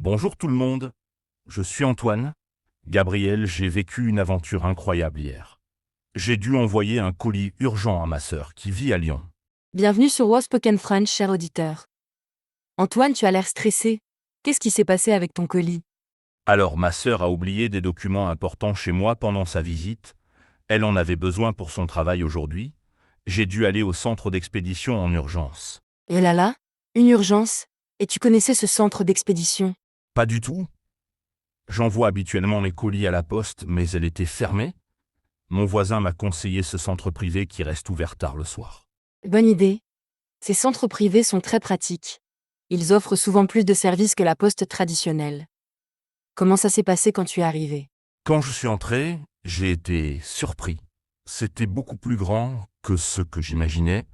Bonjour tout le monde, je suis Antoine. Gabriel, j'ai vécu une aventure incroyable hier. J'ai dû envoyer un colis urgent à ma sœur qui vit à Lyon. Bienvenue sur Spoken French, cher auditeur. Antoine, tu as l'air stressé. Qu'est-ce qui s'est passé avec ton colis? Alors ma sœur a oublié des documents importants chez moi pendant sa visite. Elle en avait besoin pour son travail aujourd'hui. J'ai dû aller au centre d'expédition en urgence. Et là là, une urgence. Et tu connaissais ce centre d'expédition? Pas du tout. J'envoie habituellement les colis à la poste, mais elle était fermée. Mon voisin m'a conseillé ce centre privé qui reste ouvert tard le soir. Bonne idée. Ces centres privés sont très pratiques. Ils offrent souvent plus de services que la poste traditionnelle. Comment ça s'est passé quand tu es arrivé? Quand je suis entré, j'ai été surpris. C'était beaucoup plus grand que ce que j'imaginais.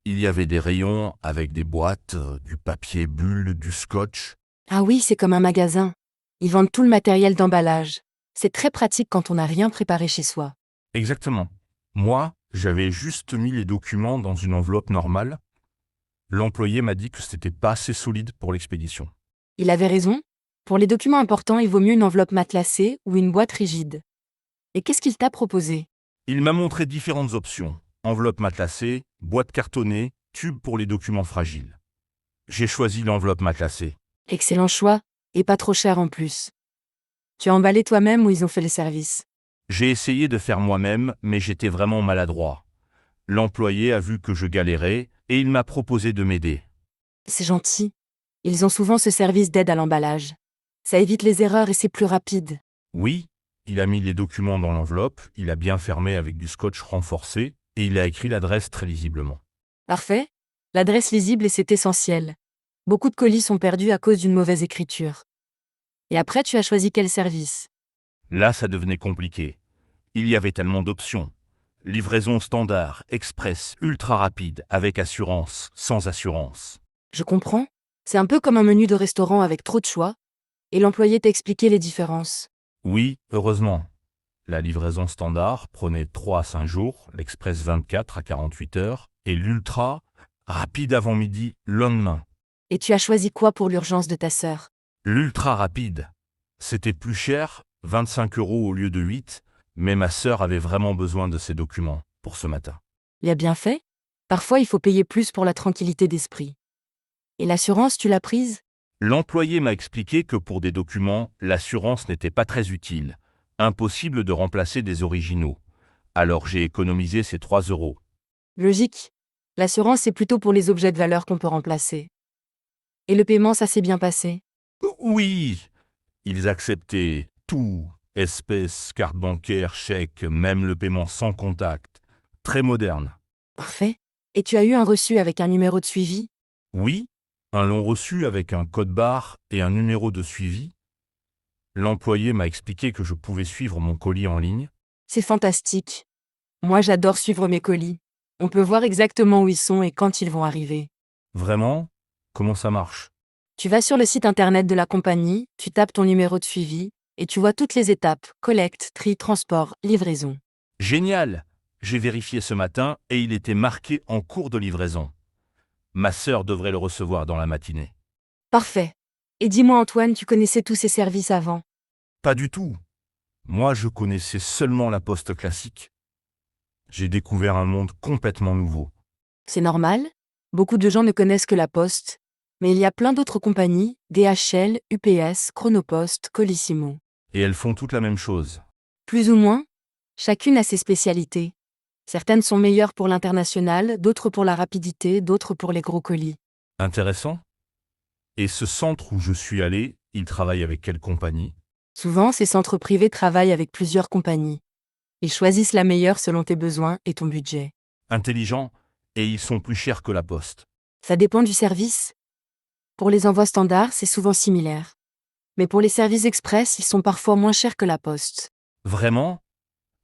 Il y avait des rayons avec des boîtes, du papier bulle, du scotch. Ah oui, c'est comme un magasin. Ils vendent tout le matériel d'emballage. C'est très pratique quand on n'a rien préparé chez soi. Exactement. Moi, j'avais juste mis les documents dans une enveloppe normale. L'employé m'a dit que c'était pas assez solide pour l'expédition. Il avait raison. Pour les documents importants, il vaut mieux une enveloppe matelassée ou une boîte rigide. Et qu'est-ce qu'il t'a proposé? Il m'a montré différentes options. Enveloppe matelassée, boîte cartonnée, tube pour les documents fragiles. J'ai choisi l'enveloppe matelassée. Excellent choix, et pas trop cher en plus. Tu as emballé toi-même ou ils ont fait le service? J'ai essayé de faire moi-même, mais j'étais vraiment maladroit. L'employé a vu que je galérais et il m'a proposé de m'aider. C'est gentil. Ils ont souvent ce service d'aide à l'emballage. Ça évite les erreurs et c'est plus rapide. Oui, il a mis les documents dans l'enveloppe, il a bien fermé avec du scotch renforcé et il a écrit l'adresse très lisiblement. Parfait. L'adresse lisible et c'est essentiel. Beaucoup de colis sont perdus à cause d'une mauvaise écriture. Et après, tu as choisi quel service? Là, ça devenait compliqué. Il y avait tellement d'options. Livraison standard, express, ultra rapide, avec assurance, sans assurance. Je comprends. C'est un peu comme un menu de restaurant avec trop de choix, et l'employé t'a expliqué les différences. Oui, heureusement. La livraison standard prenait 3 à 5 jours, l'express 24 à 48 heures, et l'ultra, rapide avant midi, le lendemain. Et tu as choisi quoi pour l'urgence de ta sœur? L'ultra rapide. C'était plus cher, 25 € au lieu de 8, mais ma sœur avait vraiment besoin de ces documents pour ce matin. Il a bien fait. Parfois, il faut payer plus pour la tranquillité d'esprit. Et l'assurance, tu l'as prise? L'employé m'a expliqué que pour des documents, l'assurance n'était pas très utile. Impossible de remplacer des originaux. Alors j'ai économisé ces 3 euros. Logique. L'assurance, c'est plutôt pour les objets de valeur qu'on peut remplacer. Et le paiement, ça s'est bien passé? Oui, ils acceptaient tout, espèces, carte bancaire, chèque, même le paiement sans contact. Très moderne. Parfait. Et tu as eu un reçu avec un numéro de suivi? Oui, un long reçu avec un code barre et un numéro de suivi. L'employé m'a expliqué que je pouvais suivre mon colis en ligne. C'est fantastique. Moi, j'adore suivre mes colis. On peut voir exactement où ils sont et quand ils vont arriver. Vraiment? Comment ça marche? Tu vas sur le site internet de la compagnie, tu tapes ton numéro de suivi, et tu vois toutes les étapes: collecte, tri, transport, livraison. Génial! J'ai vérifié ce matin et il était marqué en cours de livraison. Ma sœur devrait le recevoir dans la matinée. Parfait. Et dis-moi Antoine, tu connaissais tous ces services avant? Pas du tout. Moi, je connaissais seulement la poste classique. J'ai découvert un monde complètement nouveau. C'est normal. Beaucoup de gens ne connaissent que la Poste. Mais il y a plein d'autres compagnies, DHL, UPS, Chronopost, Colissimo. Et elles font toutes la même chose. Plus ou moins. Chacune a ses spécialités. Certaines sont meilleures pour l'international, d'autres pour la rapidité, d'autres pour les gros colis. Intéressant? Et ce centre où je suis allé, il travaille avec quelle compagnie? Souvent, ces centres privés travaillent avec plusieurs compagnies. Ils choisissent la meilleure selon tes besoins et ton budget. Intelligent, et ils sont plus chers que la poste. Ça dépend du service. Pour les envois standards, c'est souvent similaire. Mais pour les services express, ils sont parfois moins chers que la Poste. Vraiment?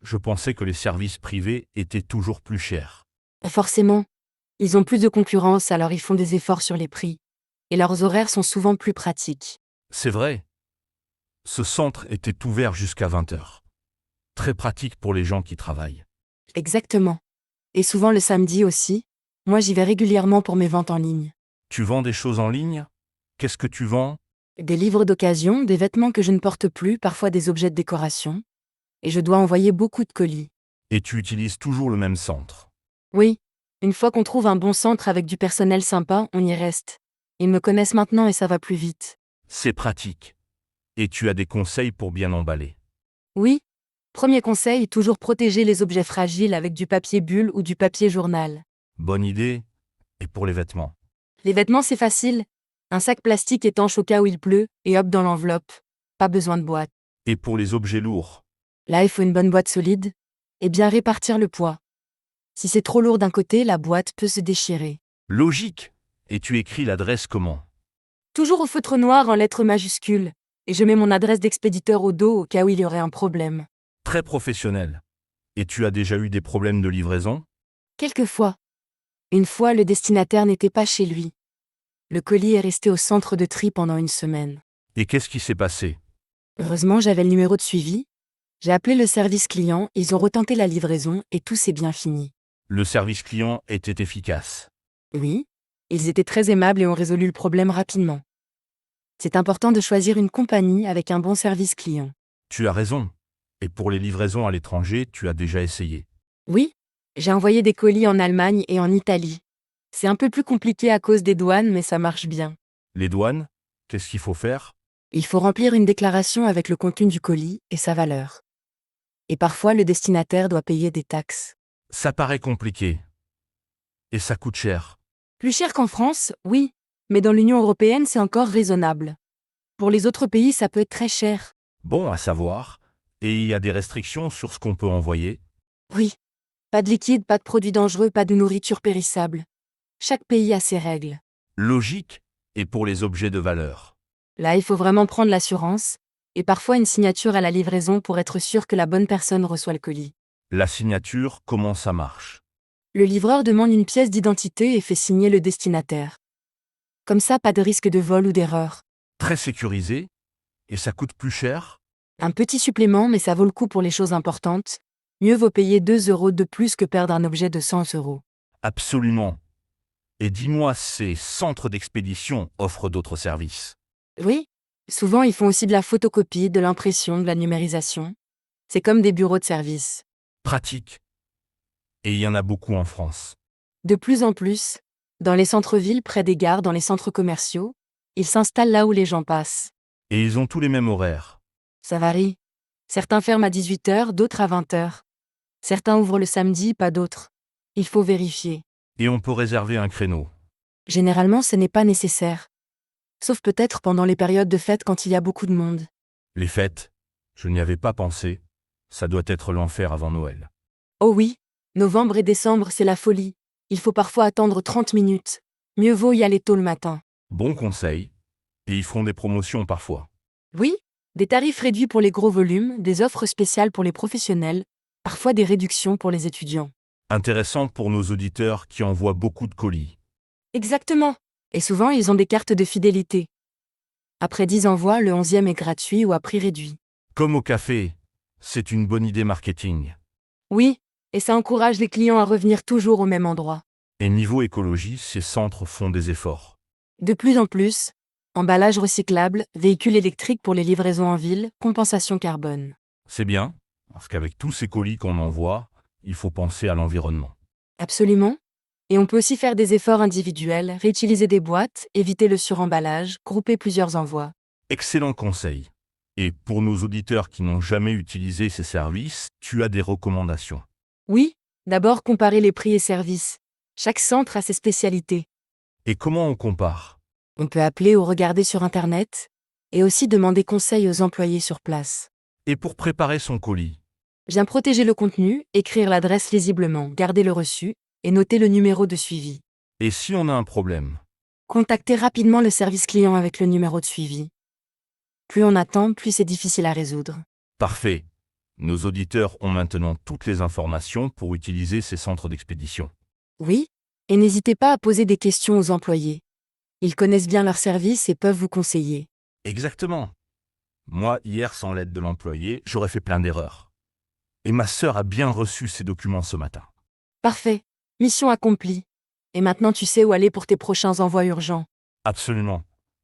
Je pensais que les services privés étaient toujours plus chers. Forcément, ils ont plus de concurrence, alors ils font des efforts sur les prix. Et leurs horaires sont souvent plus pratiques. C'est vrai. Ce centre était ouvert jusqu'à 20 heures. Très pratique pour les gens qui travaillent. Exactement. Et souvent le samedi aussi. Moi, j'y vais régulièrement pour mes ventes en ligne. Tu vends des choses en ligne? Qu'est-ce que tu vends? Des livres d'occasion, des vêtements que je ne porte plus, parfois des objets de décoration. Et je dois envoyer beaucoup de colis. Et tu utilises toujours le même centre. Oui, une fois qu'on trouve un bon centre avec du personnel sympa, on y reste. Ils me connaissent maintenant et ça va plus vite. C'est pratique. Et tu as des conseils pour bien emballer. Oui. Premier conseil, toujours protéger les objets fragiles avec du papier bulle ou du papier journal. Bonne idée. Et pour les vêtements? Les vêtements, c'est facile. Un sac plastique étanche au cas où il pleut, et hop dans l'enveloppe. Pas besoin de boîte. Et pour les objets lourds? Là, il faut une bonne boîte solide, et bien répartir le poids. Si c'est trop lourd d'un côté, la boîte peut se déchirer. Logique. Et tu écris l'adresse comment? Toujours au feutre noir en lettres majuscules, et je mets mon adresse d'expéditeur au dos au cas où il y aurait un problème. Très professionnel. Et tu as déjà eu des problèmes de livraison? Quelquefois. Une fois, le destinataire n'était pas chez lui. Le colis est resté au centre de tri pendant une semaine. Et qu'est-ce qui s'est passé? Heureusement, j'avais le numéro de suivi. J'ai appelé le service client, ils ont retenté la livraison et tout s'est bien fini. Le service client était efficace. Oui, ils étaient très aimables et ont résolu le problème rapidement. C'est important de choisir une compagnie avec un bon service client. Tu as raison. Et pour les livraisons à l'étranger, tu as déjà essayé. Oui, j'ai envoyé des colis en Allemagne et en Italie. C'est un peu plus compliqué à cause des douanes, mais ça marche bien. Les douanes? Qu'est-ce qu'il faut faire? Il faut remplir une déclaration avec le contenu du colis et sa valeur. Et parfois, le destinataire doit payer des taxes. Ça paraît compliqué. Et ça coûte cher. Plus cher qu'en France, oui, mais dans l'Union européenne, c'est encore raisonnable. Pour les autres pays, ça peut être très cher. Bon à savoir. Et il y a des restrictions sur ce qu'on peut envoyer? Oui. Pas de liquide, pas de produits dangereux, pas de nourriture périssable. Chaque pays a ses règles. Logique. Et pour les objets de valeur? Là, il faut vraiment prendre l'assurance, et parfois une signature à la livraison pour être sûr que la bonne personne reçoit le colis. La signature, comment ça marche? Le livreur demande une pièce d'identité et fait signer le destinataire. Comme ça, pas de risque de vol ou d'erreur. Très sécurisé? Et ça coûte plus cher? Un petit supplément, mais ça vaut le coup pour les choses importantes. Mieux vaut payer 2 € de plus que perdre un objet de 100 €. Absolument. Et dis-moi, ces centres d'expédition offrent d'autres services? Oui. Souvent, ils font aussi de la photocopie, de l'impression, de la numérisation. C'est comme des bureaux de service. Pratique. Et il y en a beaucoup en France. De plus en plus, dans les centres-villes, près des gares, dans les centres commerciaux, ils s'installent là où les gens passent. Et ils ont tous les mêmes horaires. Ça varie. Certains ferment à 18 h, d'autres à 20 h. Certains ouvrent le samedi, pas d'autres. Il faut vérifier. Et on peut réserver un créneau. Généralement, ce n'est pas nécessaire. Sauf peut-être pendant les périodes de fête quand il y a beaucoup de monde. Les fêtes? Je n'y avais pas pensé. Ça doit être l'enfer avant Noël. Oh oui, novembre et décembre, c'est la folie. Il faut parfois attendre 30 minutes. Mieux vaut y aller tôt le matin. Bon conseil. Et ils font des promotions parfois. Oui, des tarifs réduits pour les gros volumes, des offres spéciales pour les professionnels, parfois des réductions pour les étudiants. Intéressant pour nos auditeurs qui envoient beaucoup de colis. Exactement. Et souvent, ils ont des cartes de fidélité. Après 10 envois, le 11e est gratuit ou à prix réduit. Comme au café, c'est une bonne idée marketing. Oui, et ça encourage les clients à revenir toujours au même endroit. Et niveau écologie, ces centres font des efforts. De plus en plus, emballage recyclable, véhicules électriques pour les livraisons en ville, compensation carbone. C'est bien, parce qu'avec tous ces colis qu'on envoie, il faut penser à l'environnement. Absolument. Et on peut aussi faire des efforts individuels, réutiliser des boîtes, éviter le suremballage, grouper plusieurs envois. Excellent conseil. Et pour nos auditeurs qui n'ont jamais utilisé ces services, tu as des recommandations. Oui, d'abord comparer les prix et services. Chaque centre a ses spécialités. Et comment on compare? On peut appeler ou regarder sur Internet, et aussi demander conseil aux employés sur place. Et pour préparer son colis? Bien protéger le contenu, écrire l'adresse lisiblement, garder le reçu, et noter le numéro de suivi. Et si on a un problème? Contacter rapidement le service client avec le numéro de suivi. Plus on attend, plus c'est difficile à résoudre. Parfait. Nos auditeurs ont maintenant toutes les informations pour utiliser ces centres d'expédition. Oui, et n'hésitez pas à poser des questions aux employés. Ils connaissent bien leur service et peuvent vous conseiller. Exactement. Moi, hier, sans l'aide de l'employé, j'aurais fait plein d'erreurs. Et ma sœur a bien reçu ces documents ce matin. Parfait. Mission accomplie. Et maintenant tu sais où aller pour tes prochains envois urgents. Absolument.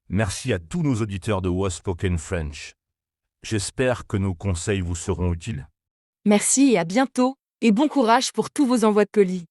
Merci à tous nos auditeurs de Was Spoken French. J'espère que nos conseils vous seront utiles. Merci et à bientôt, et bon courage pour tous vos envois de colis.